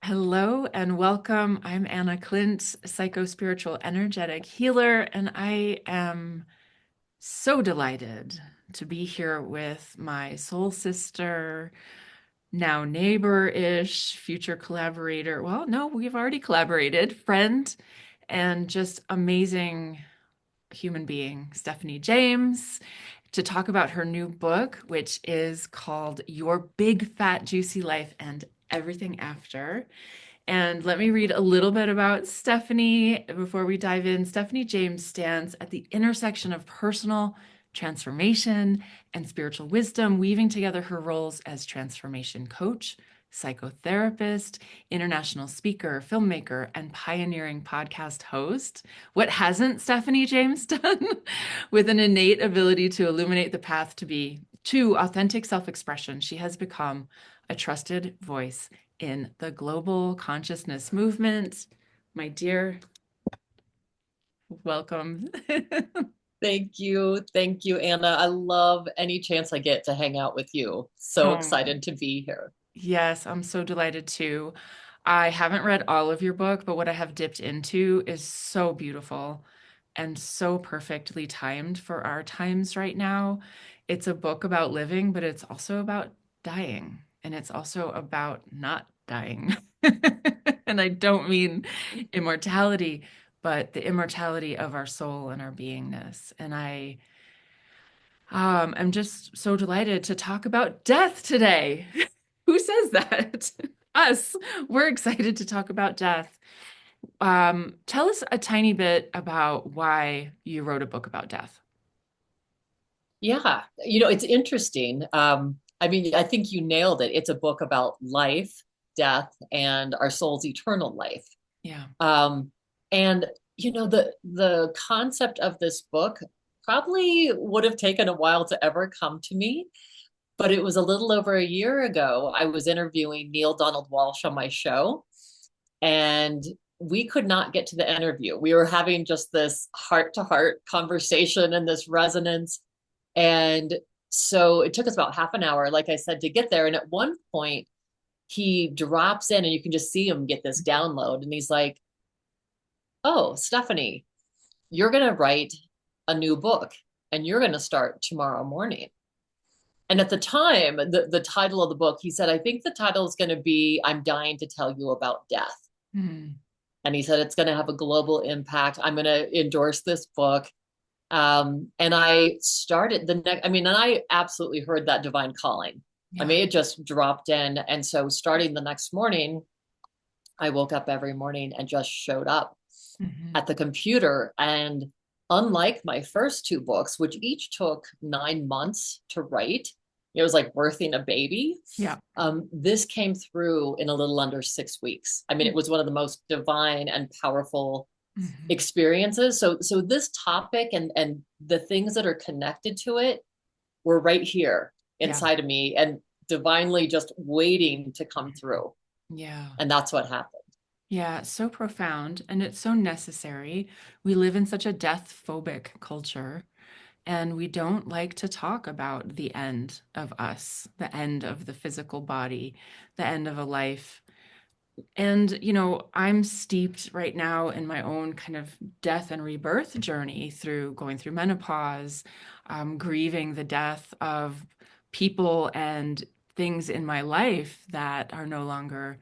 Hello and welcome. I'm Anna Clint, psycho-spiritual energetic healer, and I am so delighted to be here with my soul sister, now neighbor-ish, future collaborator. Well, no, we've already collaborated, friend, and just amazing human being, Stephanie James, to talk about her new book, which is called Your Big Fat Juicy Life and Everything After. And let me read a little bit about Stephanie before we dive in. Stephanie James stands at the intersection of personal transformation and spiritual wisdom, weaving together her roles as transformation coach, psychotherapist, international speaker, filmmaker, and pioneering podcast host. What hasn't Stephanie James done? With an innate ability to illuminate the path to authentic self-expression, she has become a trusted voice in the global consciousness movement. My dear, welcome. Thank you. Thank you, Anna. I love any chance I get to hang out with you. So Oh, excited to be here. yes, I'm so delighted too. I haven't read all of your book, but what I have dipped into is so beautiful and so perfectly timed for our times right now. It's a book about living, but it's also about dying, and it's also about not dying. And I don't mean immortality, but the immortality of our soul and our beingness. And I'm just so delighted to talk about death today. Who says that? Us. We're excited to talk about death. Tell us a tiny bit about why you wrote a book about death. Yeah, it's interesting. I think you nailed it. It's a book about life, death, and our soul's eternal life. Yeah. Um, and the concept of this book probably would have taken a while to ever come to me, but it was a little over a year ago. I was interviewing Neil Donald Walsh on my show, and we could not get to the interview. We were having just this heart to heart conversation and this resonance. And so it took us about half an hour, like I said, to get there. And at one point, he drops in and you can just see him get this download. And he's like, "Oh, Stephanie, you're going to write a new book and you're going to start tomorrow morning." And at the time, the title of the book, he said, "I think the title is going to be I'm Dying to Tell You About Death." Hmm. And he said, "It's going to have a global impact. I'm going to endorse this book." And I started the next, and I absolutely heard that divine calling. Yeah. It just dropped in. And so starting the next morning, I woke up every morning and just showed up Hmm. at the computer. And unlike my first two books, which each took 9 months to write, it was like birthing a baby. Yeah. This came through in a little under 6 weeks. It was one of the most divine and powerful Hmm. experiences. So this topic and the things that are connected to it were right here Yeah. inside of me and divinely just waiting to come through. Yeah. And that's what happened. Yeah. So profound. And it's so necessary. We live in such a death phobic culture. And we don't like to talk about the end of us, the end of the physical body, the end of a life. And, I'm steeped right now in my own kind of death and rebirth journey through going through menopause, grieving the death of people and things in my life that are no longer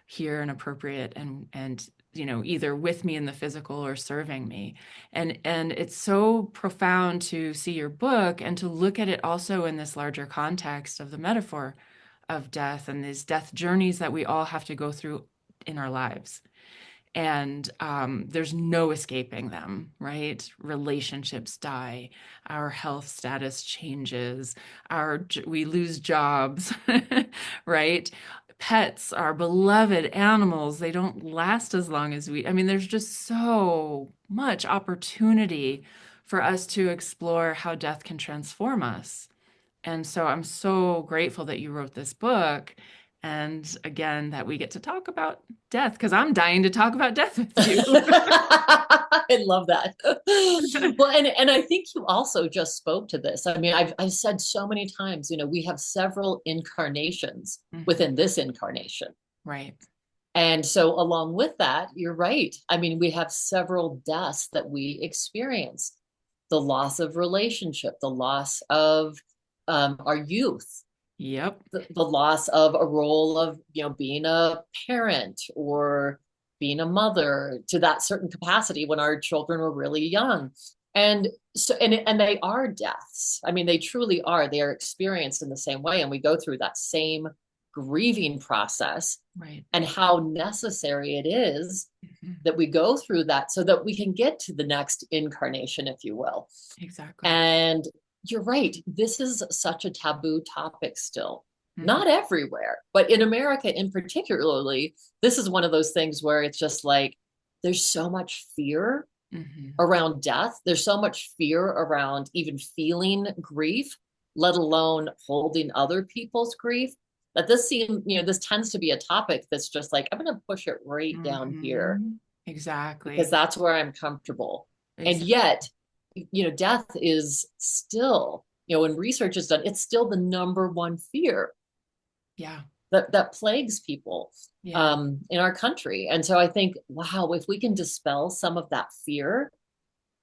here and appropriate and either with me in the physical or serving me. And it's so profound to see your book and to look at it also in this larger context of the metaphor of death and these death journeys that we all have to go through in our lives. And there's no escaping them, right? Relationships die, our health status changes, we lose jobs, right? Pets, our beloved animals, they don't last as long as we. I mean, there's just so much opportunity for us to explore how death can transform us. And so I'm so grateful that you wrote this book. And again, that we get to talk about death because I'm dying to talk about death with you. I love that. Well, and I think you also just spoke to this. I've said so many times, we have several incarnations Mhm. within this incarnation. Right. And so, along with that, you're right. I mean, we have several deaths that we experience: the loss of relationship, the loss of our youth, Yep. the loss of a role of, being a parent or being a mother to that certain capacity when our children were really young. And so, and they are deaths. I mean, they truly are. They are experienced in the same way. And we go through that same grieving process, Right. and how necessary it is Mhm. that we go through that so that we can get to the next incarnation, if you will. Exactly. And you're right. This is such a taboo topic still. Mhm. Not everywhere, but in America in particularly, this is one of those things where it's just like there's so much fear Mhm. around death. There's so much fear around even feeling grief, let alone holding other people's grief. That this tends to be a topic that's just like, I'm going to push it right down here Mhm. because Exactly. that's where I'm comfortable. And Exactly. yet, death is still, when research is done, it's still the number one fear Yeah. that plagues people Yeah. in our country. And so I think, wow, if we can dispel some of that fear,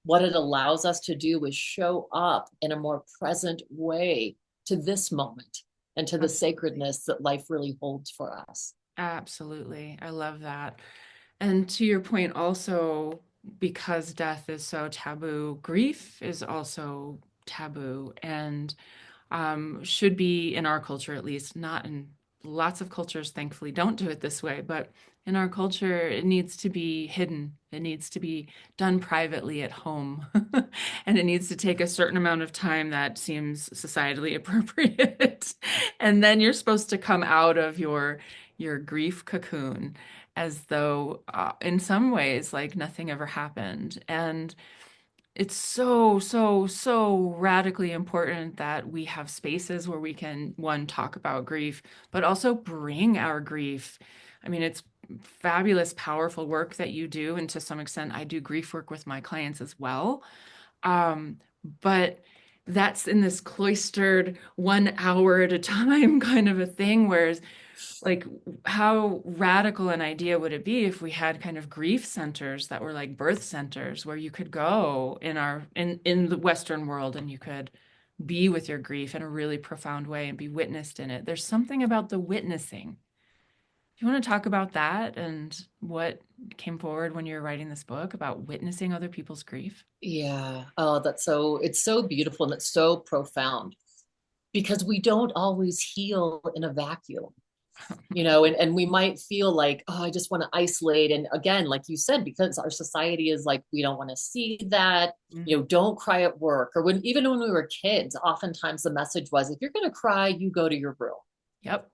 what it allows us to do is show up in a more present way to this moment and to the Absolutely. sacredness that life really holds for us. Absolutely. I love that. And to your point, also, because death is so taboo, grief is also taboo and should be, in our culture at least, not in lots of cultures, thankfully, don't do it this way, but in our culture, it needs to be hidden. It needs to be done privately at home. And it needs to take a certain amount of time that seems societally appropriate. And then you're supposed to come out of your grief cocoon as though, in some ways, like nothing ever happened. And it's so, so, so radically important that we have spaces where we can, one, talk about grief, but also bring our grief. I mean, it's fabulous, powerful work that you do. And to some extent, I do grief work with my clients as well. Um, but that's in this cloistered 1 hour at a time kind of a thing. Whereas like how radical an idea would it be if we had kind of grief centers that were like birth centers where you could go in the Western world and you could be with your grief in a really profound way and be witnessed in it. There's something about the witnessing. Do you want to talk about that and what came forward when you were writing this book about witnessing other people's grief? Yeah. Oh, it's so beautiful and it's so profound because we don't always heal in a vacuum. And we might feel like, oh, I just want to isolate. And again, like you said, because our society is like, we don't want to see that, Mhm. don't cry at work. Or even when we were kids, oftentimes the message was, if you're going to cry, you go to your room. Yep.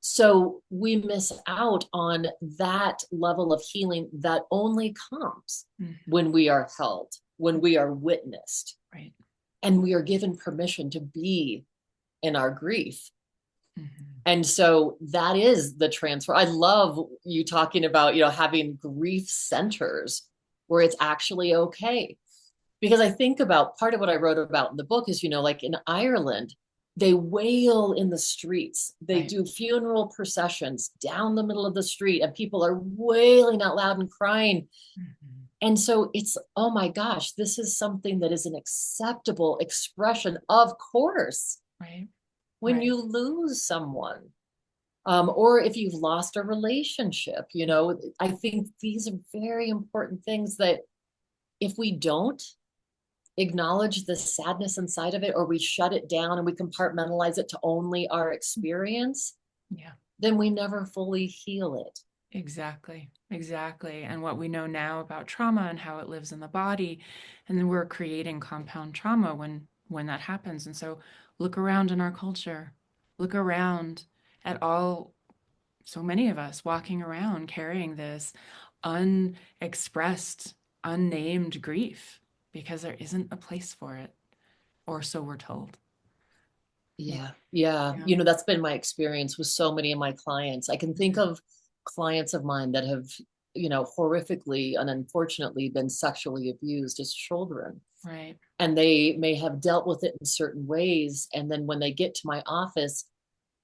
So we miss out on that level of healing that only comes Mhm. when we are held, when we are witnessed, Right. and we are given permission to be in our grief. Mhm. And so that is the transfer. I love you talking about, having grief centers where it's actually okay. Because I think about part of what I wrote about in the book is, like in Ireland, they wail in the streets. They Right. do funeral processions down the middle of the street, and people are wailing out loud and crying. Mhm. And so it's, oh my gosh, this is something that is an acceptable expression, of course, Right. when Right. you lose someone, or if you've lost a relationship. I think these are very important things that if we don't acknowledge the sadness inside of it, or we shut it down and we compartmentalize it to only our experience, Yeah. then we never fully heal it. Exactly, exactly. And what we know now about trauma and how it lives in the body, and then we're creating compound trauma when that happens. And so look around in our culture. Look around at all so many of us walking around carrying this unexpressed, unnamed grief because there isn't a place for it, or so we're told. Yeah. Yeah. Yeah. Yeah. That's been my experience with so many of my clients. I can think Mhm. of clients of mine that have, horrifically and unfortunately been sexually abused as children. Right. And they may have dealt with it in certain ways. And then when they get to my office,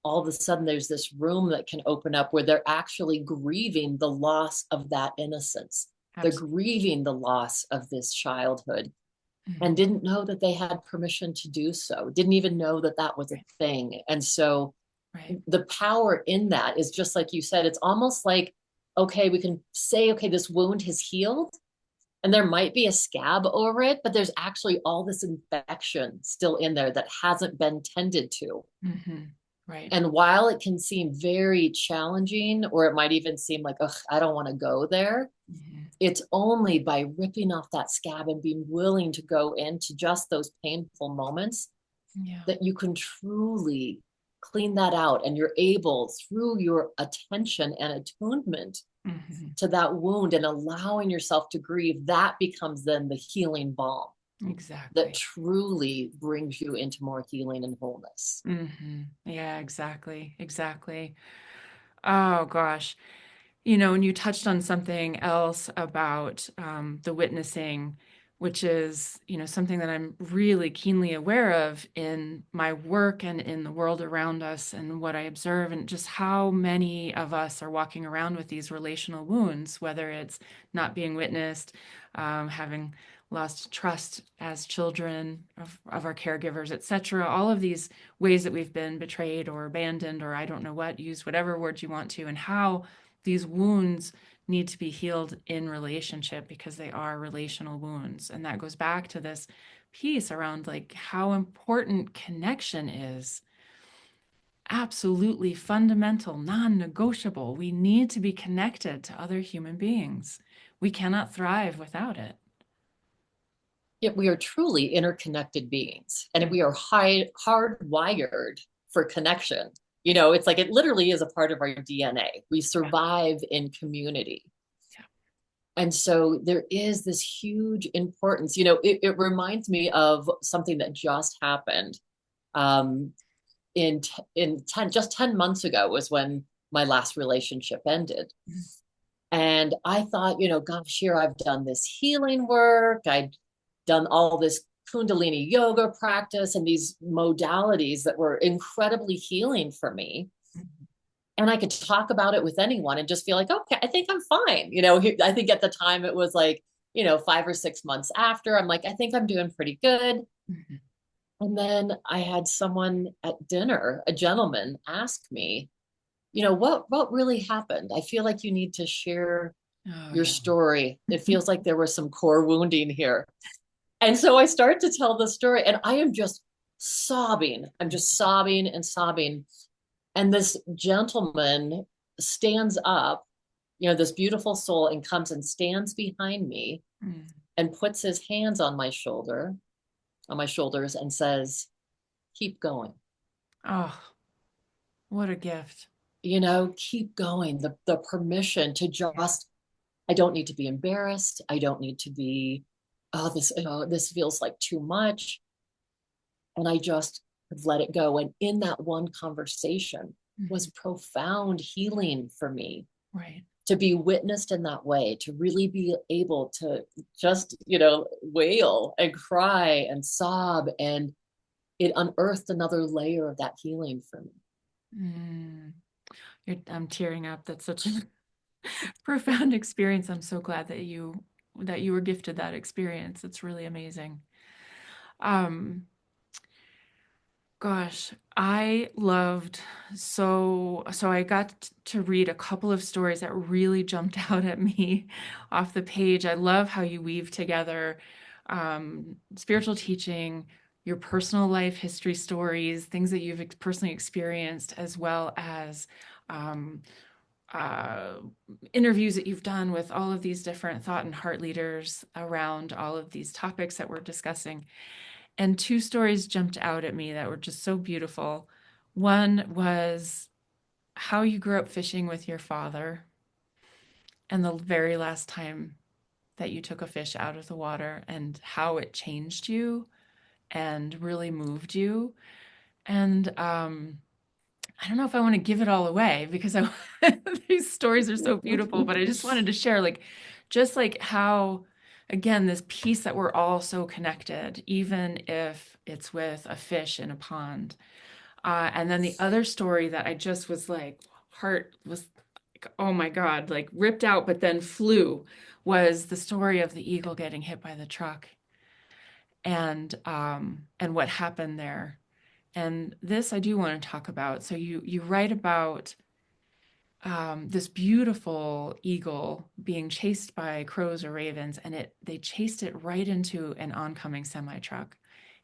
all of a sudden there's this room that can open up where they're actually grieving the loss of that innocence. They're Absolutely. grieving the loss of this childhood and Mhm. didn't know that they had permission to do so, didn't even know that that was a Right. thing. And so Right. the power in that is just like you said, it's almost like, okay, we can say, okay, this wound has healed and there might be a scab over it, but there's actually all this infection still in there that hasn't been tended to. Right. And while it can seem very challenging, or it might even seem like, ugh, I don't want to go there, Mhm. it's only by ripping off that scab and being willing to go into just those painful moments Yeah. that you can truly clean that out. And you're able, through your attention and attunement Mhm. to that wound and allowing yourself to grieve, that becomes then the healing balm that Exactly. truly brings you into more healing and wholeness. Yeah, exactly. Exactly. Oh gosh. And you touched on something else about the witnessing, which is, something that I'm really keenly aware of in my work and in the world around us and what I observe, and just how many of us are walking around with these relational wounds, whether it's not being witnessed, having lost trust as children of our caregivers, etc. All of these ways that we've been betrayed or abandoned, or I don't know what, use whatever words you want to, and how these wounds need to be healed in relationship because they are relational wounds. And that goes back to this piece around like how important connection is. Absolutely fundamental, non-negotiable. We need to be connected to other human beings. We cannot thrive without it. Yet we are truly interconnected beings and Mm. we are hardwired for connection. You know, it's like it literally is a part of our DNA. We Yeah. survive in community. Yeah. And so there is this huge importance. You know, it reminds me of something that just happened um, in 10, just 10 months ago was when my last relationship ended. Mm. And I thought, you know, gosh, here I've done this healing work. I'd done all this Kundalini yoga practice and these modalities that were incredibly healing for me. And I could talk about it with anyone and just feel like, okay, I think I'm fine. You know, I think at the time it was like, you know, 5 or 6 months after, I'm like, I think I'm doing pretty good. Mhm. And then I had someone at dinner, a gentleman, ask me, you know, what really happened? I feel like you need to share Oh, your yeah. story. It feels like there was some core wounding here. And so I start to tell the story, and I am just sobbing. I'm just sobbing and sobbing. And this gentleman stands up, you know, this beautiful soul, and comes and stands behind me Mm. and puts his hands on my shoulders, and says, keep going. Oh, what a gift. You know, keep going. The permission to Yeah. just, I don't need to be embarrassed. I don't need to be, oh, this, you know, this feels like too much. And I just have let it go. And in that one conversation was Mhm. profound healing for me Right. to be witnessed in that way, to really be able to just, you know, wail and cry and sob. And it unearthed another layer of that healing for me. Mm. I'm tearing up. That's such a profound experience. I'm so glad that you were gifted that experience. It's really amazing. Um, Gosh, I loved so I got to read a couple of stories that really jumped out at me off the page. I love how you weave together spiritual teaching, your personal life history stories, things that you've personally experienced, as well as um, uh, interviews that you've done with all of these different thought and heart leaders around all of these topics that we're discussing. And two stories jumped out at me that were just so beautiful. One was how you grew up fishing with your father, and the very last time that you took a fish out of the water, and how it changed you and really moved you. And I don't know if I want to give it all away because these stories are so beautiful, but I just wanted to share, like, just like how, again, this piece that we're all so connected, even if it's with a fish in a pond. And then the other story that I just was like, heart was like, oh my God, like ripped out, but then flew, was the story of the eagle getting hit by the truck and what happened there. And this I do want to talk about. So you write about this beautiful eagle being chased by crows or ravens, and they chased it right into an oncoming semi truck,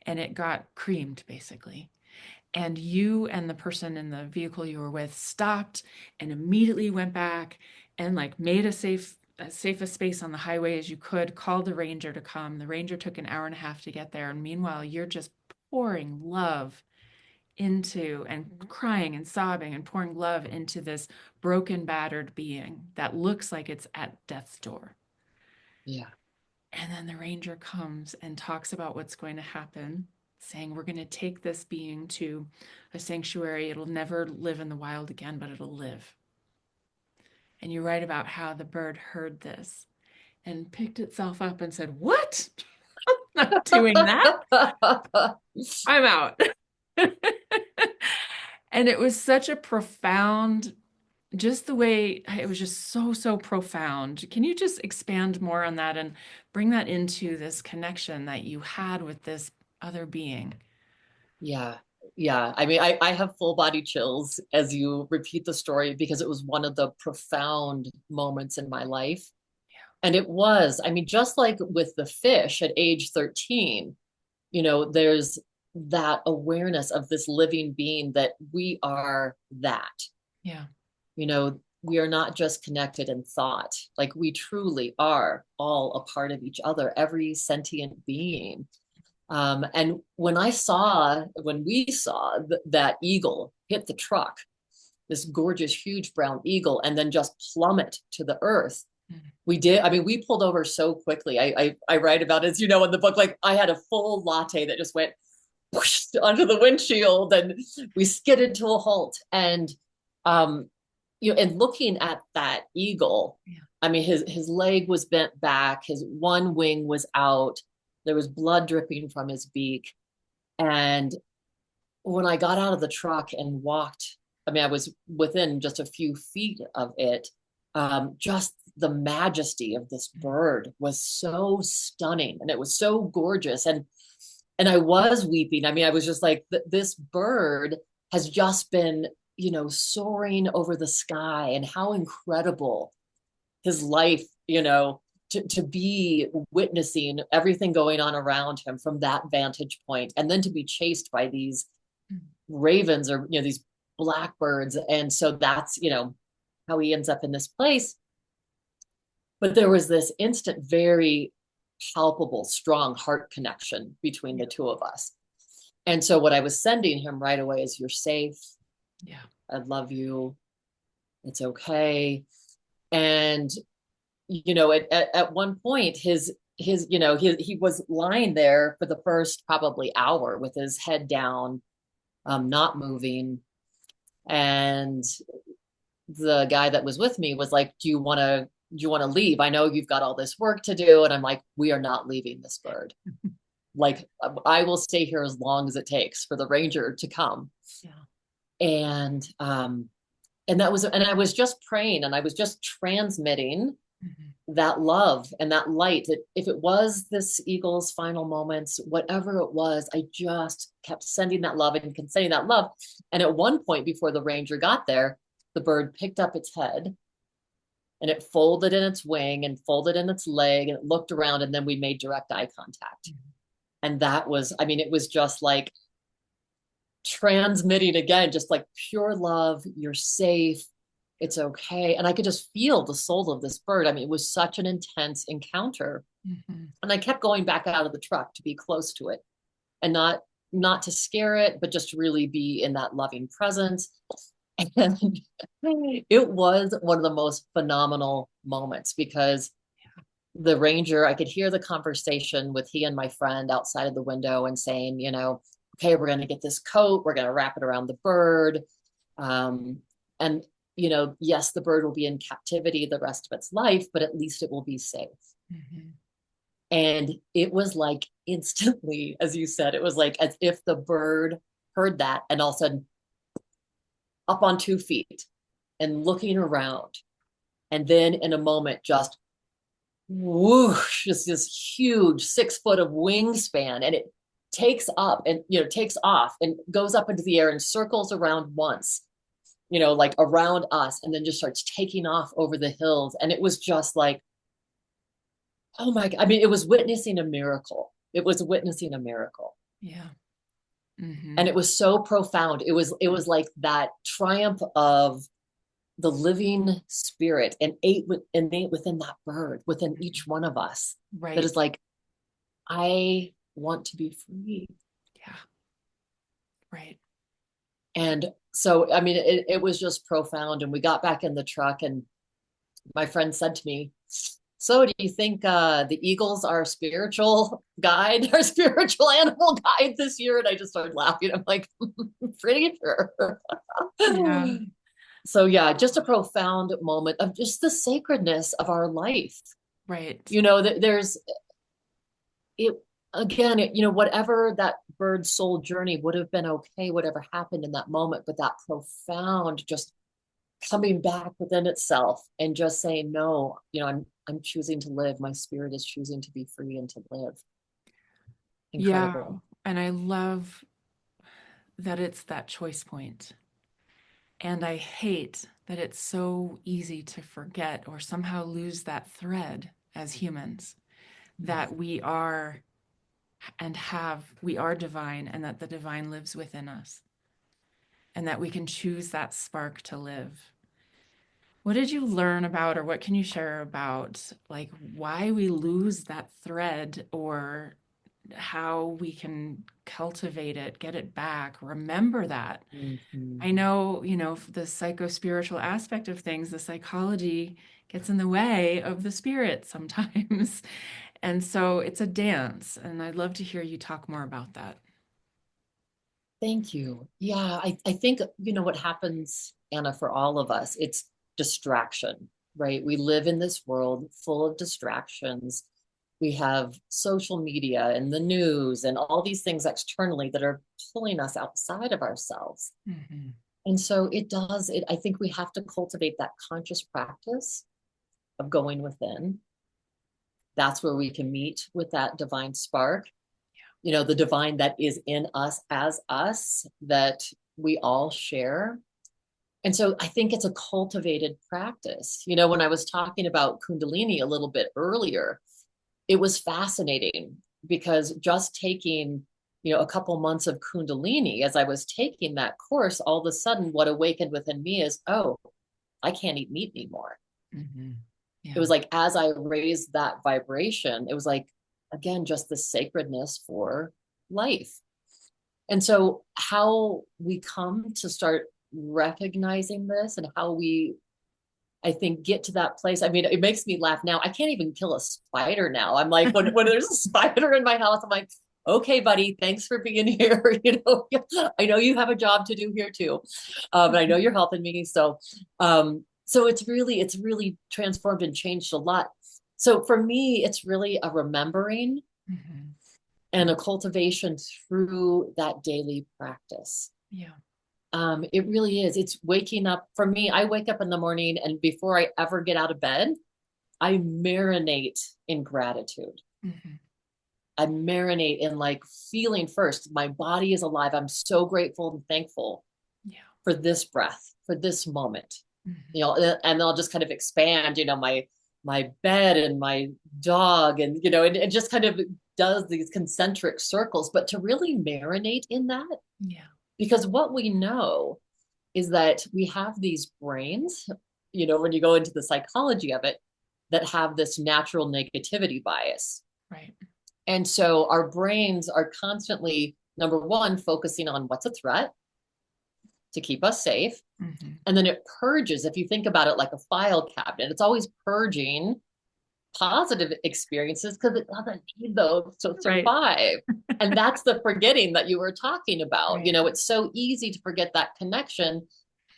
and it got creamed basically. And you and the person in the vehicle you were with stopped and immediately went back and like made a safe as safe a space on the highway as you could, called the ranger to come. The ranger took an hour and a half to get there, and meanwhile you're just pouring love into and crying and sobbing and pouring love into this broken, battered being that looks like it's at death's door. Yeah. And then the ranger comes and talks about what's going to happen, saying, we're going to take this being to a sanctuary. It'll never live in the wild again, but it'll live. And you write about how the bird heard this and picked itself up and said, what? I'm not doing that. I'm out. And it was such a profound, just the way it was just so, so profound. Can you just expand more on that and bring that into this connection that you had with this other being? Yeah. Yeah. I mean, I have full body chills as you repeat the story because it was one of the profound moments in my life. And it was, I mean, just like with the fish at age 13, there's that awareness of this living being that we are that. Yeah. We are not just connected in thought, like we truly are all a part of each other, every sentient being. And when we saw that eagle hit the truck, this gorgeous, huge brown eagle, and then just plummet to the earth, we did. I mean, we pulled over so quickly. I write about it, as you know, in the book, like I had a full latte that just went whoosh onto the windshield and we skidded to a halt. And, and looking at that eagle, Yeah. I mean, his leg was bent back, his one wing was out, there was blood dripping from his beak. And when I got out of the truck and walked, I mean, I was within just a few feet of it. Just the majesty of this bird was so stunning and it was so gorgeous. And I was weeping. I mean, I was just like, this bird has just been, soaring over the sky, and how incredible his life, to be witnessing everything going on around him from that vantage point, and then to be chased by these ravens or, these blackbirds. And so that's, how he ends up in this place. But there was this instant, very palpable, strong heart connection between the two of us. And so what I was sending him right away is, you're safe. Yeah. I love you. It's okay. And, at one point, he was lying there for the first probably hour with his head down, not moving. And the guy that was with me was like, do you want to leave? I know you've got all this work to do. And I'm like, we are not leaving this bird. Like, I will stay here as long as it takes for the ranger to come. Yeah. And I was just praying, and I was just transmitting that love and that light, that if it was this eagle's final moments, whatever it was, I just kept sending that love and sending that love. And at one point, before the ranger got there, the bird picked up its head and it folded in its wing and folded in its leg, and it looked around, and then we made direct eye contact. And that was, I mean, it was just like transmitting again, just like pure love. You're safe. It's okay. And I could just feel the soul of this bird. I mean, it was such an intense encounter. And I kept going back out of the truck to be close to it, and not to scare it, but just to really be in that loving presence. And it was one of the most phenomenal moments, because the ranger, I could hear the conversation with he and my friend outside of the window, and saying, okay, we're going to get this coat, we're going to wrap it around the bird. And, yes, the bird will be in captivity the rest of its life, but at least it will be safe. And it was like instantly, as you said, it was like as if the bird heard that, and all of a sudden up on 2 feet and looking around. And then in a moment, just whoosh, just this huge 6 foot of wingspan. And it takes up and, takes off and goes up into the air and circles around once, like around us, and then just starts taking off over the hills. And it was just like, oh my God. I mean, it was witnessing a miracle. It was witnessing a miracle. Yeah. Mm-hmm. And it was so profound. It was like that triumph of the living spirit and innate within that bird, within each one of us. Right. That is like, I want to be free. Yeah. Right. And so, I mean, it was just profound. And we got back in the truck, and my friend said to me, so do you think the eagles are spiritual guide, our spiritual animal guide this year? And I just started laughing. I'm like, pretty sure. Yeah. So yeah, just a profound moment of just the sacredness of our life. Right. There's it again, whatever that bird's soul journey would have been okay, whatever happened in that moment, but that profound just coming back within itself and just saying, no, I'm choosing to live. My spirit is choosing to be free and to live. Incredible. Yeah. And I love that it's that choice point. And I hate that it's so easy to forget or somehow lose that thread as humans, that we are divine, and that the divine lives within us, and that we can choose that spark to live. What did you learn about, or what can you share about, like, why we lose that thread, or how we can cultivate it, get it back, remember that? Mm-hmm. I know, the psycho-spiritual aspect of things, the psychology gets in the way of the spirit sometimes. And so it's a dance. And I'd love to hear you talk more about that. Thank you. Yeah, I think, what happens, Anna, for all of us, it's distraction, right? We live in this world full of distractions. We have social media and the news and all these things externally that are pulling us outside of ourselves. Mm-hmm. And so I think we have to cultivate that conscious practice of going within. That's where we can meet with that divine spark, the divine that is in us as us, that we all share. And so I think it's a cultivated practice. When I was talking about Kundalini a little bit earlier, it was fascinating because just taking, a couple months of Kundalini, as I was taking that course, all of a sudden what awakened within me is, oh, I can't eat meat anymore. Mm-hmm. Yeah. It was like, as I raised that vibration, it was like, again, just the sacredness for life. And so how we come to start recognizing this, and how we, I think, get to that place. I mean, it makes me laugh now. I can't even kill a spider now. I'm like, when there's a spider in my house, I'm like, okay, buddy, thanks for being here. I know you have a job to do here too. But I know you're helping me. So it's really transformed and changed a lot. So for me, it's really a remembering, mm-hmm. and a cultivation through that daily practice. Yeah. It really is. It's waking up. For me, I wake up in the morning, and before I ever get out of bed, I marinate in gratitude. Mm-hmm. I marinate in like feeling first, my body is alive. I'm so grateful and thankful for this breath, for this moment. Mm-hmm. And I'll just kind of expand, my bed and my dog, and it just kind of does these concentric circles, but to really marinate in that. Yeah. Because what we know is that we have these brains, when you go into the psychology of it, that have this natural negativity bias. Right. And so our brains are constantly, number one, focusing on what's a threat to keep us safe. Mm-hmm. And then it purges. If you think about it like a file cabinet, it's always purging positive experiences because it doesn't need those to survive. Right. And that's the forgetting that you were talking about. Right. It's so easy to forget that connection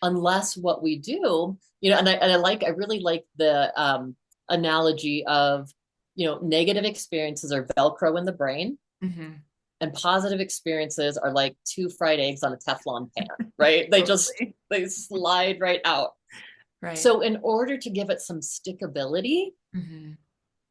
unless what we do, and I really like the analogy of, negative experiences are Velcro in the brain. Mm-hmm. And positive experiences are like two fried eggs on a Teflon pan, right? They just, Totally. they slide right out. Right. So in order to give it some stickability, Hmm.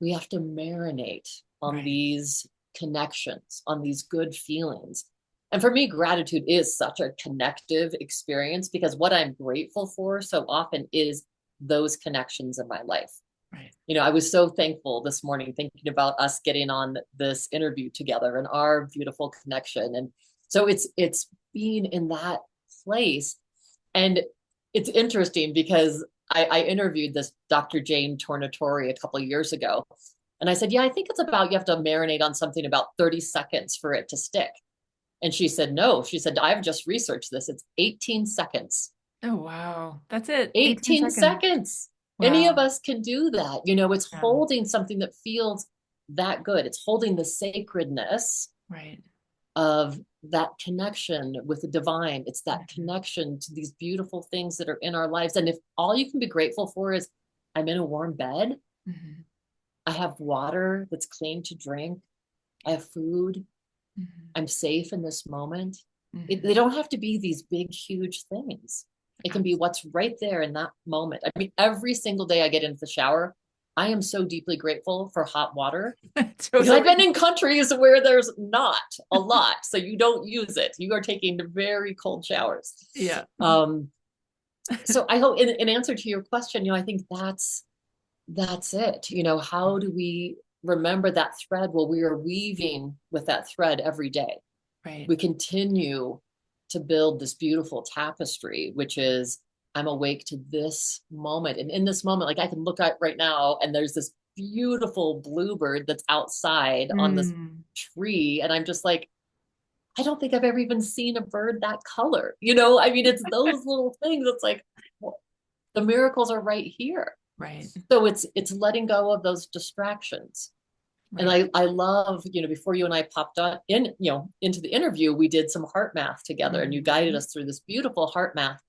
we have to marinate on Right. these connections, on these good feelings. And for me, gratitude is such a connective experience because what I'm grateful for so often is those connections in my life. Right. I was so thankful this morning thinking about us getting on this interview together and our beautiful connection. And so it's being in that place. And it's interesting because I interviewed this Dr. Jane Tornatore a couple of years ago. And I said, yeah, I think it's about you have to marinate on something about 30 seconds for it to stick. And she said, no. She said, I've just researched this. It's 18 seconds. Oh, wow. That's it. 18 18 seconds. seconds. Any of Wow. us can do that. It's Yeah. holding something that feels that good. It's holding the sacredness Right. of that connection with the divine. It's that Mhm. connection to these beautiful things that are in our lives. And if all you can be grateful for is I'm in a warm bed, Mhm. I have water that's clean to drink, I have food, Mhm. I'm safe in this moment. They Mhm. don't have to be these big, huge things. It can be Absolutely. what's right there in that moment. I mean, every single day I get into the shower, I am so deeply grateful for hot water because I've been Totally. in countries where there's not a lot. So you don't use it. You are taking very cold showers. Yeah. Um, so I hope in answer to your question, I think that's it. How do we remember that thread? Well, we are weaving with that thread every day. Right. We continue to build this beautiful tapestry, which is I'm awake to this moment. And in this moment, like I can look out right now and there's this beautiful bluebird that's outside on this Mm. tree. And I'm just like, I don't think I've ever even seen a bird that color. I mean, it's those little things. It's like well, the miracles are right here. Right. So it's letting go of those distractions. And Right. I love, before you and I popped on in, into the interview, we did some heart math together and you guided Mhm. us through this beautiful heart math.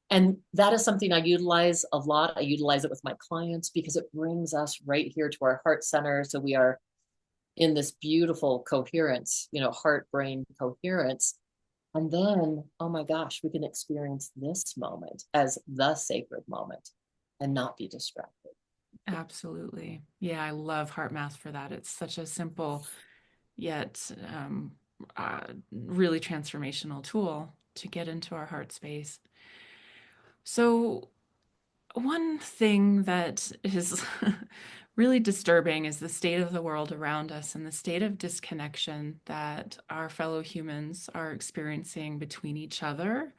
And that is something I utilize a lot. I utilize it with my clients because it brings us right here to our heart center. So we are in this beautiful coherence, heart brain coherence. And then, oh my gosh, we can experience this moment as the sacred moment and not be distracted. Absolutely. Yeah, I love heart math for that. It's such a simple yet really transformational tool to get into our heart space. So, one thing that is really disturbing is the state of the world around us and the state of disconnection that our fellow humans are experiencing between each other.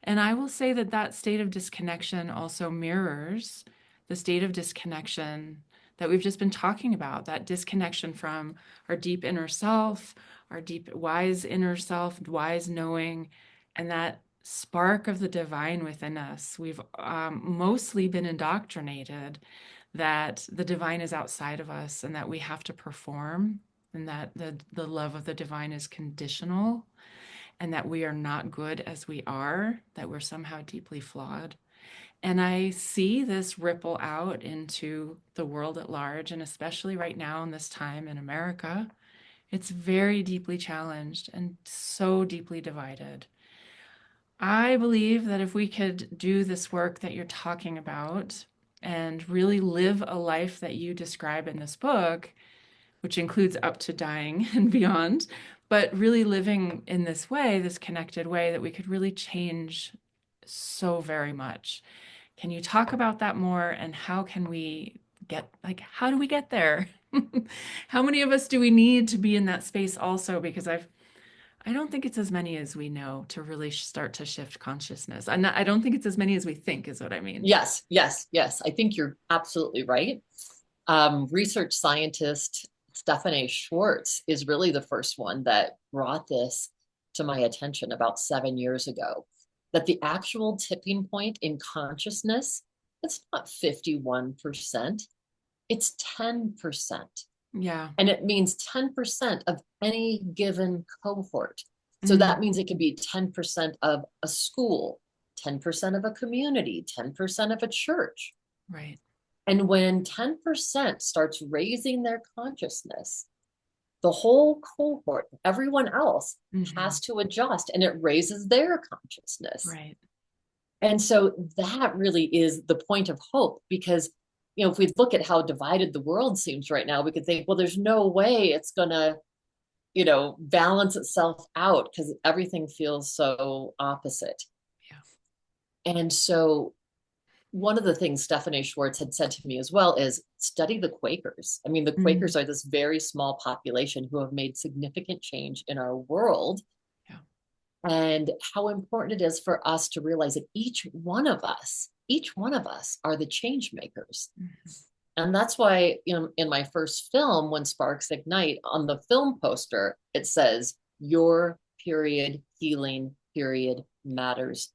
And I will say that that state of disconnection also mirrors the state of disconnection that we've just been talking about, that disconnection from our deep inner self, our deep, wise inner self, wise knowing, and that spark of the divine within us. We've mostly been indoctrinated that the divine is outside of us and that we have to perform and that the love of the divine is conditional and that we are not good as we are, that we're somehow deeply flawed. And I see this ripple out into the world at large, and especially right now in this time in America. It's very deeply challenged and so deeply divided. I believe that if we could do this work that you're talking about and really live a life that you describe in this book, which includes up to dying and beyond, but really living in this way, this connected way, that we could really change so very much. Can you talk about that more and how can we how do we get there? How many of us do we need to be in that space also? Because I don't think it's as many as we know to really start to shift consciousness. I don't think it's as many as we think, is what I mean. Yes, yes, yes. I think you're absolutely right. Research scientist Stephanie Schwartz is really the first one that brought this to my attention about 7 years ago. That the actual tipping point in consciousness, it's not 51%, it's 10%. Yeah. And it means 10% of any given cohort. So that Mm, means it could be 10% of a school, 10% of a community, 10% of a church. right. And when 10% starts raising their consciousness, the whole cohort, everyone else Hmm. has to adjust, and it raises their consciousness. Right. And so that really is the point of hope, because, if we look at how divided the world seems right now, we could think, well, there's no way it's going to, balance itself out because everything feels so opposite. Yeah. And so one of the things Stephanie Schwartz had said to me as well is study the Quakers. I mean, the Mm. Quakers are this very small population who have made significant change in our world, Yeah. and how important it is for us to realize that each one of us are the change makers. Mhm. And that's why in my first film, When Sparks Ignite, on the film poster, it says, your period healing period matters,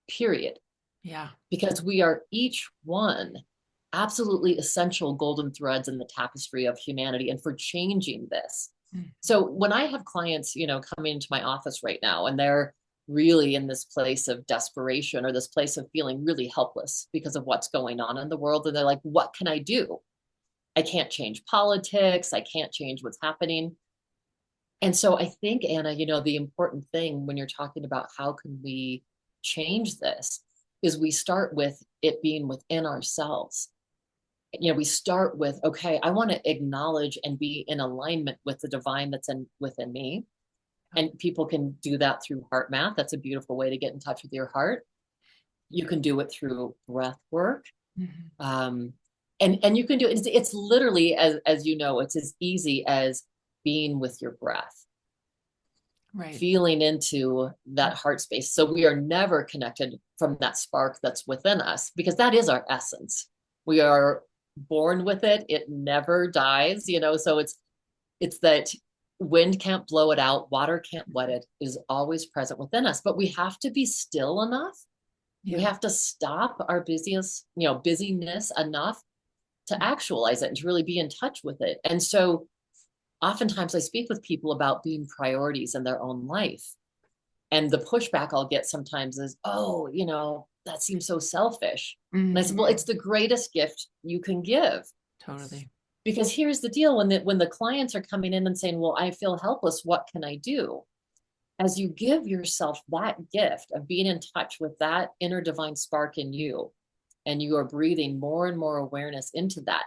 period. Yeah. Because we are each one absolutely essential golden threads in the tapestry of humanity and for changing this. Mhm. So when I have clients, coming into my office right now, and they're really in this place of desperation or this place of feeling really helpless because of what's going on in the world, and they're like, what can I do? I can't change politics. I can't change what's happening. And so I think, Anna, the important thing when you're talking about how can we change this is we start with it being within ourselves. We start with, okay, I want to acknowledge and be in alignment with the divine that's within me. And people can do that through heart math. That's a beautiful way to get in touch with your heart. You can do it through breath work. Mhm. Um, and you can do it. It's literally, as you know, it's as easy as being with your breath, Right. feeling into that heart space. So we are never connected from that spark that's within us, because that is our essence. We are born with it. It never dies, so it's that wind can't blow it out, water can't wet it, is always present within us. But we have to be still enough. We Yeah. have to stop our busyness enough to Mhm. actualize it and to really be in touch with it. And so oftentimes I speak with people about being priorities in their own life. And the pushback I'll get sometimes is, oh, that seems so selfish. And I said, well, Mhm. it's the greatest gift you can give. Totally. Because here's the deal, when the clients are coming in and saying, well, I feel helpless, what can I do? As you give yourself that gift of being in touch with that inner divine spark in you, and you are breathing more and more awareness into that,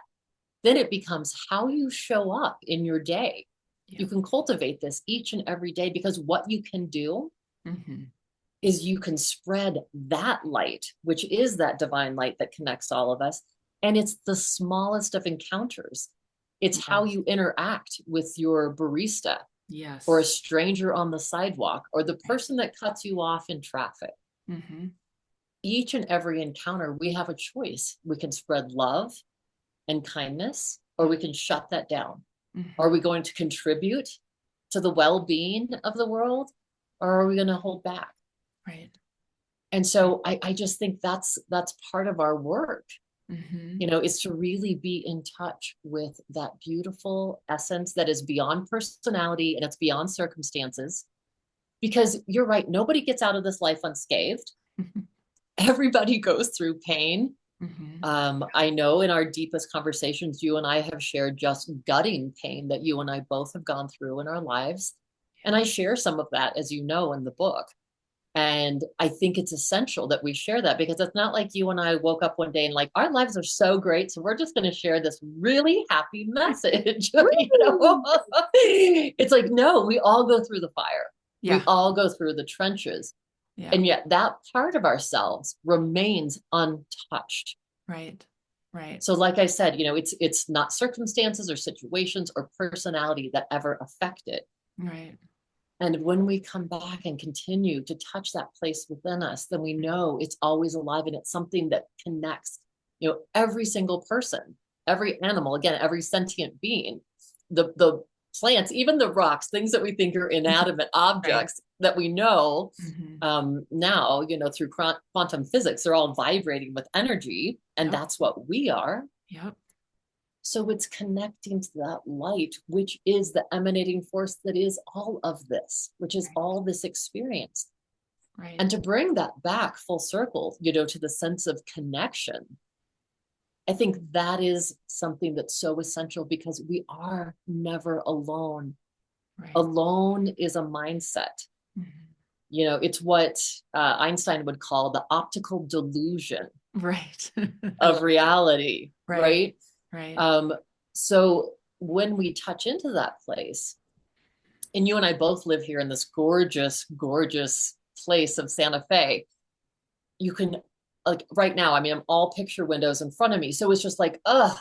then it becomes how you show up in your day. Yeah. You can cultivate this each and every day, because what you can do Hmm. is you can spread that light, which is that divine light that connects all of us. And it's the smallest of encounters. It's how Yes. you interact with your barista, or a Yes. stranger on the sidewalk, or the Right. person that cuts you off in traffic. Hmm. Each and every encounter, we have a choice. We can spread love and kindness, or Yeah. we can shut that down. Are Hmm. we going to contribute to the well-being of the world, or are we going to hold back? Right. And Right. so I just think that's part of our work, Hmm. is to really be in touch with that beautiful essence that is beyond personality and it's beyond circumstances. Because you're right, nobody gets out of this life unscathed. Everybody goes through pain. Hmm. I know in our deepest conversations, you and I have shared just gutting pain that you and I both have gone through in our lives. And I share some of that, as you know, in the book. And I think it's essential that we share that, because it's not like you and I woke up one day and like, our lives are so great, so we're just going to share this really happy message. Woo! It's like, no, we all go through the fire. We Yeah. all go through the trenches. Yeah. And yet that part of ourselves remains untouched. Right. Right. So like I said, it's not circumstances or situations or personality that ever affect it. Right. And when we come back and continue to touch that place within us, then we know it's always alive, and it's something that connects, every single person, every animal, again, every sentient being, the plants, even the rocks, things that we think are inanimate Right. objects that we know Hmm. now, through quantum physics, they're all vibrating with energy, and Yep. that's what we are. Yep. So it's connecting to that light, which is the emanating force that is all of this, which is Right. all this experience. Right. And to bring that back full circle, to the sense of connection, I think that is something that's so essential, because we are never alone. Right. Alone is a mindset. Mhm. It's what Einstein would call the optical delusion Right. I of love that. reality, Right. right? Right. Um, so when we touch into that place, and you and I both live here in this gorgeous, gorgeous place of Santa Fe, you can, like right now, I mean, I'm all picture windows in front of me. So it's just like, the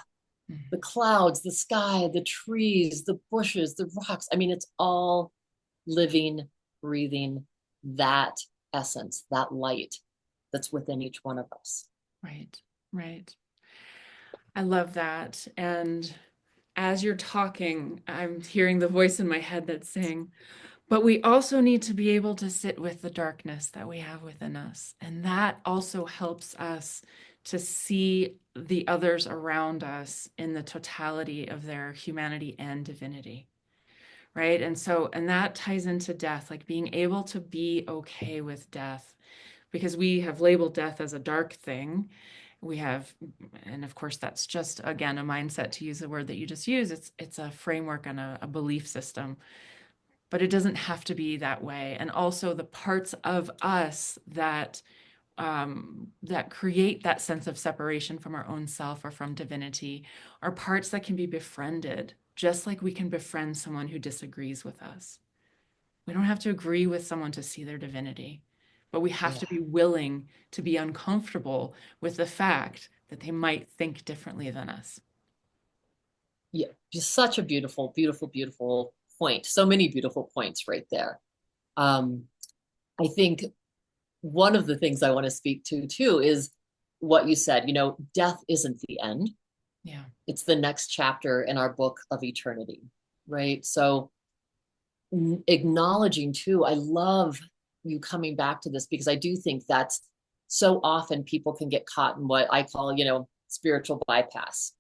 Mhm. clouds, the sky, the trees, the bushes, the rocks. I mean, it's all living, breathing that essence, that light that's within each one of us. Right. Right. I love that. And as you're talking, I'm hearing the voice in my head that's saying, but we also need to be able to sit with the darkness that we have within us. And that also helps us to see the others around us in the totality of their humanity and divinity. Right. And that ties into death, like being able to be okay with death, because we have labeled death as a dark thing. We have, and of course, that's just, again, a mindset, to use the word that you just used. It's a framework and a belief system, but it doesn't have to be that way. And also the parts of us that create that sense of separation from our own self or from divinity are parts that can be befriended, just like we can befriend someone who disagrees with us. We don't have to agree with someone to see their divinity, but we have Yeah. to be willing to be uncomfortable with the fact that they might think differently than us. Yeah. Just such a beautiful, beautiful, beautiful point. So many beautiful points right there. Um, I think one of the things I want to speak to too is what you said, death isn't the end. Yeah. It's the next chapter in our book of eternity, right? So acknowledging too, I love you coming back to this because I do think that's so often people can get caught in what I call, spiritual bypass.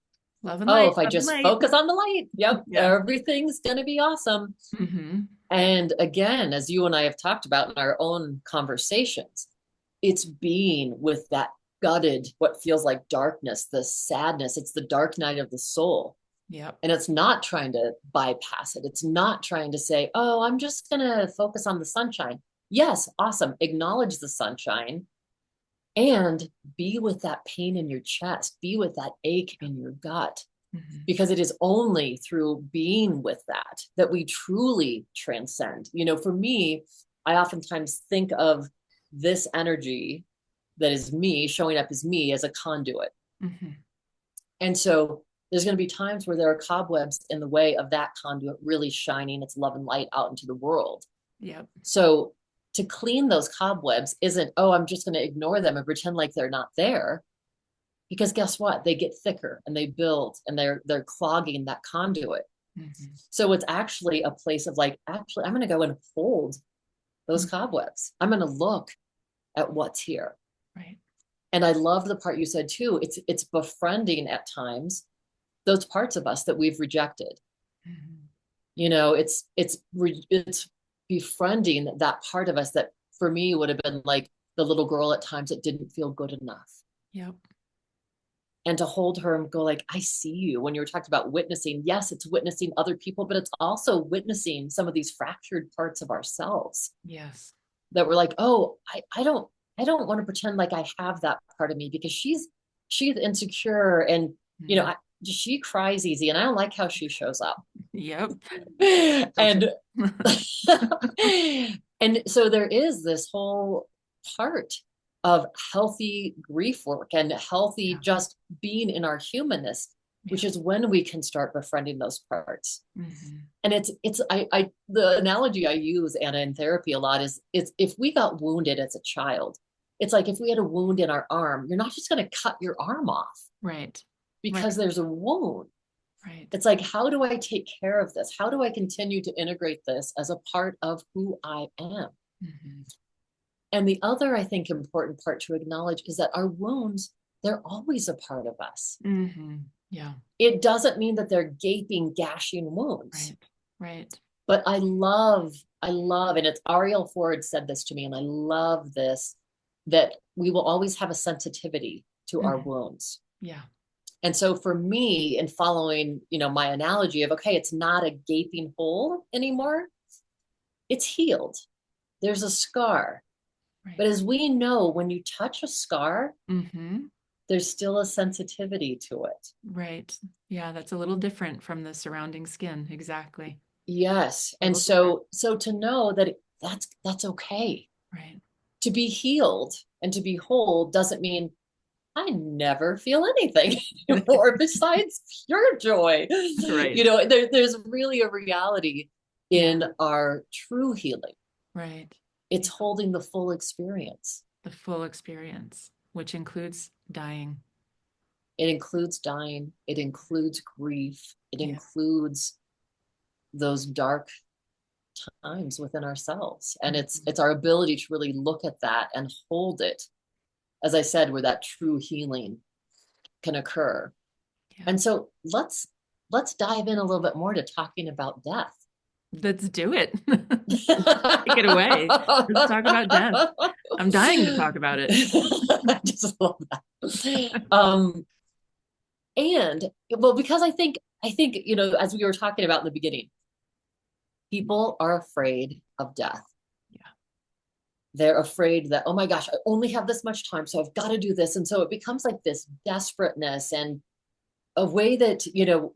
Love and Oh, light, if I love and just light. focus on the light, yep, Yes. everything's going to be awesome. Hmm. And again, as you and I have talked about in our own conversations, it's being with that gutted, what feels like darkness, the sadness. It's the dark night of the soul. Yep. And it's not trying to bypass it. It's not trying to say, oh, I'm just going to focus on the sunshine. Yes, awesome. Acknowledge the sunshine and be with that pain in your chest, be with that ache in your gut, Hmm. because it is only through being with that that we truly transcend. For me, I oftentimes think of this energy that is me showing up as me as a conduit. Hmm. And so there's going to be times where there are cobwebs in the way of that conduit really shining its love and light out into the world. Yep. So to clean those cobwebs isn't, oh, I'm just going to ignore them and pretend like they're not there. Because guess what? They get thicker and they build and they're clogging that conduit. Hmm. So it's actually a place of like, actually, I'm going to go and hold those cobwebs. I'm going to look at what's here. Right. And I love the part you said too. It's befriending at times those parts of us that we've rejected. Hmm. It's befriending that part of us that for me would have been like the little girl at times that didn't feel good enough. Yep. And to hold her and go like, I see you. When you were talking about witnessing, yes, it's witnessing other people, but it's also witnessing some of these fractured parts of ourselves Yes. that we're like, oh, I don't want to pretend like I have that part of me because she's insecure and Hmm. she cries easy and I don't like how she shows up. Yep. Filter. And and so there is this whole part of healthy grief work and healthy Yeah. just being in our humanness, which Yeah. is when we can start befriending those parts. Hmm. And it's the analogy I use, Anna, in therapy a lot is if we got wounded as a child, it's like if we had a wound in our arm, you're not just going to cut your arm off Right. Right. because there's a wound. Right. It's like, how do I take care of this? How do I continue to integrate this as a part of who I am? Hmm. And the other, I think, important part to acknowledge is that our wounds, they're always a part of us. Hmm. Yeah. It doesn't mean that they're gaping, gashing wounds. Right. Right. But I love, and it's Ariel Ford said this to me, and I love this, that we will always have a sensitivity to our Hmm. wounds. Yeah. And so for me, in following, my analogy of, okay, it's not a gaping hole anymore, it's healed. There's a scar. Right. But as we know, when you touch a scar, Mm-hmm. there's still a sensitivity to it. Right. Yeah, that's a little different from the surrounding skin. Exactly. Yes. A And little different. so to know that that's okay. Right. To be healed and to be whole doesn't mean I never feel anything anymore besides pure joy. Right. There's really a reality Yeah. in our true healing. Right. It's holding the full experience. The full experience, which includes dying. It includes dying, it includes grief, it Yeah. includes those dark times within ourselves. And it's Mhm. it's our ability to really look at that and hold it, as I said, where that true healing can occur. Yeah. And so let's dive in a little bit more to talking about death. Let's do it. Take it away. Let's talk about death. I'm dying to talk about it. I just love that. And well, because I think, as we were talking about in the beginning, people are afraid of death. Yeah. They're afraid that, oh my gosh, I only have this much time, so I've got to do this. And so it becomes like this desperateness and a way that,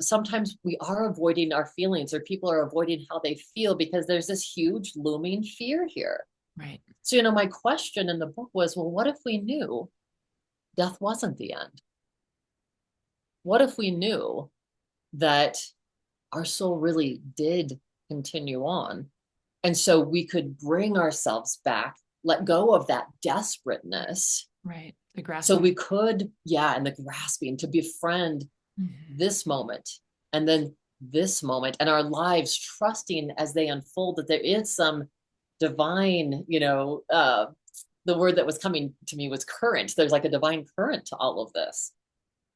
sometimes we are avoiding our feelings or people are avoiding how they feel because there's this huge looming fear here. Right. So, my question in the book was, well, what if we knew death wasn't the end? What if we knew that our soul really did continue on? And so we could bring ourselves back, let go of that desperateness. Right. The So grasping. we could, yeah, and the grasping to befriend Mhm. this moment and then this moment and our lives, trusting as they unfold that there is some divine, the word that was coming to me was current. There's like a divine current to all of this.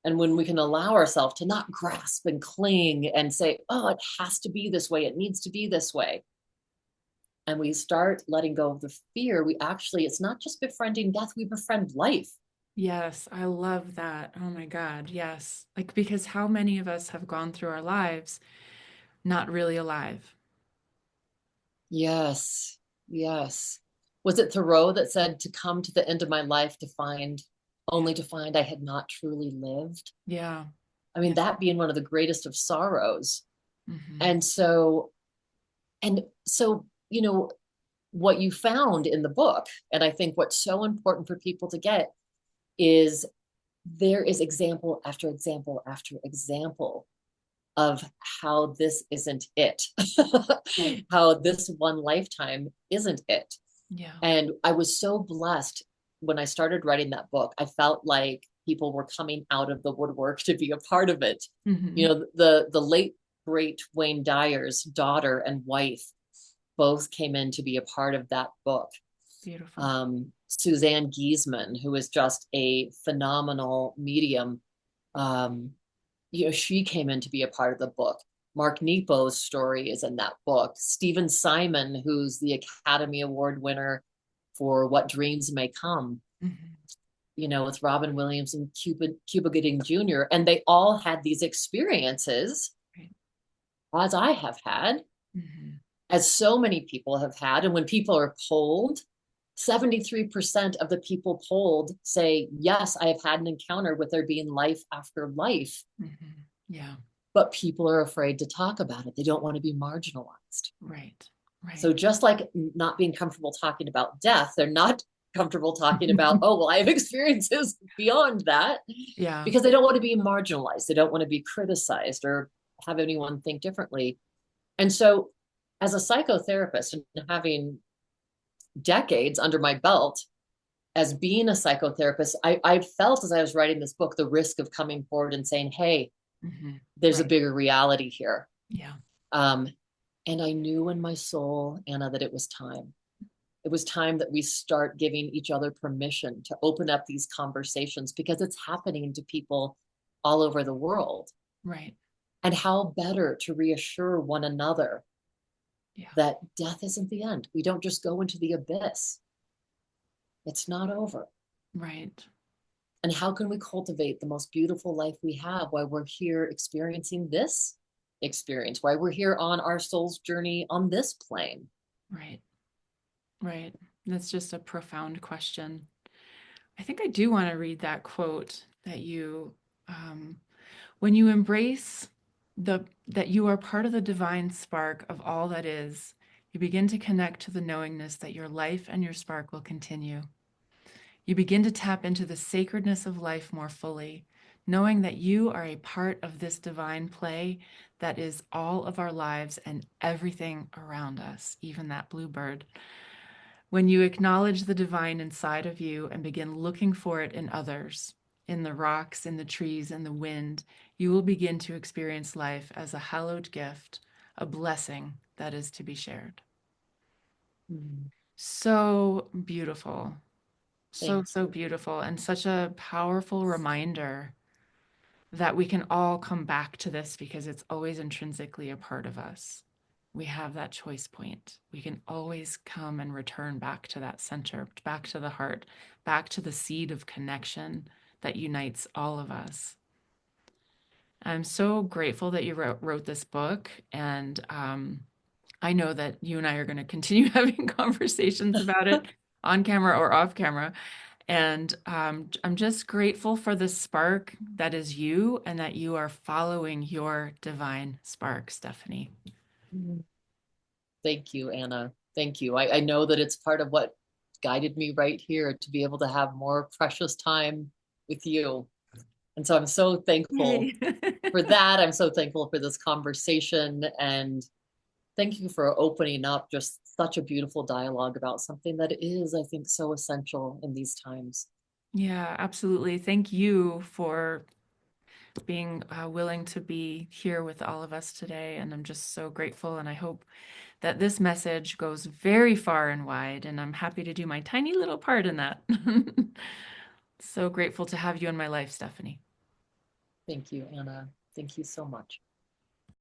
And when we can allow ourselves to not grasp and cling and say, oh, it has to be this way, it needs to be this way, and we start letting go of the fear, we actually, it's not just befriending death, we befriend life. Yes, I love that. Oh my God. Yes. Like, because how many of us have gone through our lives not really alive? Yes, yes. Was it Thoreau that said to come to the end of my life to find, Yeah. only to find I had not truly lived? Yeah. I mean, Yeah. that being one of the greatest of sorrows. Hmm. And so, what you found in the book, and I think what's so important for people to get is there is example after example after example of how this isn't it, Right. how this one lifetime isn't it. Yeah. And I was so blessed when I started writing that book. I felt like people were coming out of the woodwork to be a part of it. Hmm. The late great Wayne Dyer's daughter and wife both came in to be a part of that book. Beautiful. Suzanne Giesman, who is just a phenomenal medium, um, she came in to be a part of the book. Mark Nepo's story is in that book. Stephen Simon, who's the Academy Award winner for What Dreams May Come, Hmm. with Robin Williams and Cuba Gooding Jr. And they all had these experiences, Right. as I have had, Hmm. as so many people have had. And when people are polled, 73% of the people polled say, yes, I have had an encounter with there being life after life. Hmm. Yeah. But people are afraid to talk about it. They don't want to be marginalized. Right. Right. So just like not being comfortable talking about death, they're not comfortable talking about, oh, well, I have experiences beyond that, Yeah. because they don't want to be marginalized. They don't want to be criticized or have anyone think differently. And so as a psychotherapist and having decades under my belt as being a psychotherapist, I felt as I was writing this book, the risk of coming forward and saying, hey, Hmm. there's a Right. bigger reality here. Yeah. Um, and I knew in my soul, Anna, that it was time. It was time that we start giving each other permission to open up these conversations because it's happening to people all over the world. Right. And how better to reassure one another Yeah. that death isn't the end. We don't just go into the abyss. It's not over. Right. And how can we cultivate the most beautiful life we have while we're here experiencing this experience, while we're here on our soul's journey on this plane? Right, right. That's just a profound question. I think I do want to read that quote that um, when you embrace that you are part of the divine spark of all that is, you begin to connect to the knowingness that your life and your spark will continue. You begin to tap into the sacredness of life more fully, knowing that you are a part of this divine play that is all of our lives and everything around us, even that bluebird. When you acknowledge the divine inside of you and begin looking for it in others, in the rocks, in the trees, in the wind, you will begin to experience life as a hallowed gift, a blessing that is to be shared. Mm, So beautiful. So, thank so you. beautiful, and such a powerful reminder that we can all come back to this because it's always intrinsically a part of us. We have that choice point. We can always come and return back to that center, back to the heart, back to the seed of connection that unites all of us. I'm so grateful that you wrote this book. And I know that you and I are going to continue having conversations about it on camera or off camera. And I'm just grateful for the spark that is you and that you are following your divine spark, Stephanie. Mm, thank you, Anna. Thank you. I know that it's part of what guided me right here to be able to have more precious time with you. And so I'm so thankful Yay. for that. I'm so thankful for this conversation. And thank you for opening up just such a beautiful dialogue about something that is, I think, so essential in these times. Yeah, absolutely. Thank you for being willing to be here with all of us today. And I'm just so grateful. And I hope that this message goes very far and wide. And I'm happy to do my tiny little part in that. So grateful to have you in my life, Stephanie. Thank you, Anna. Thank you so much.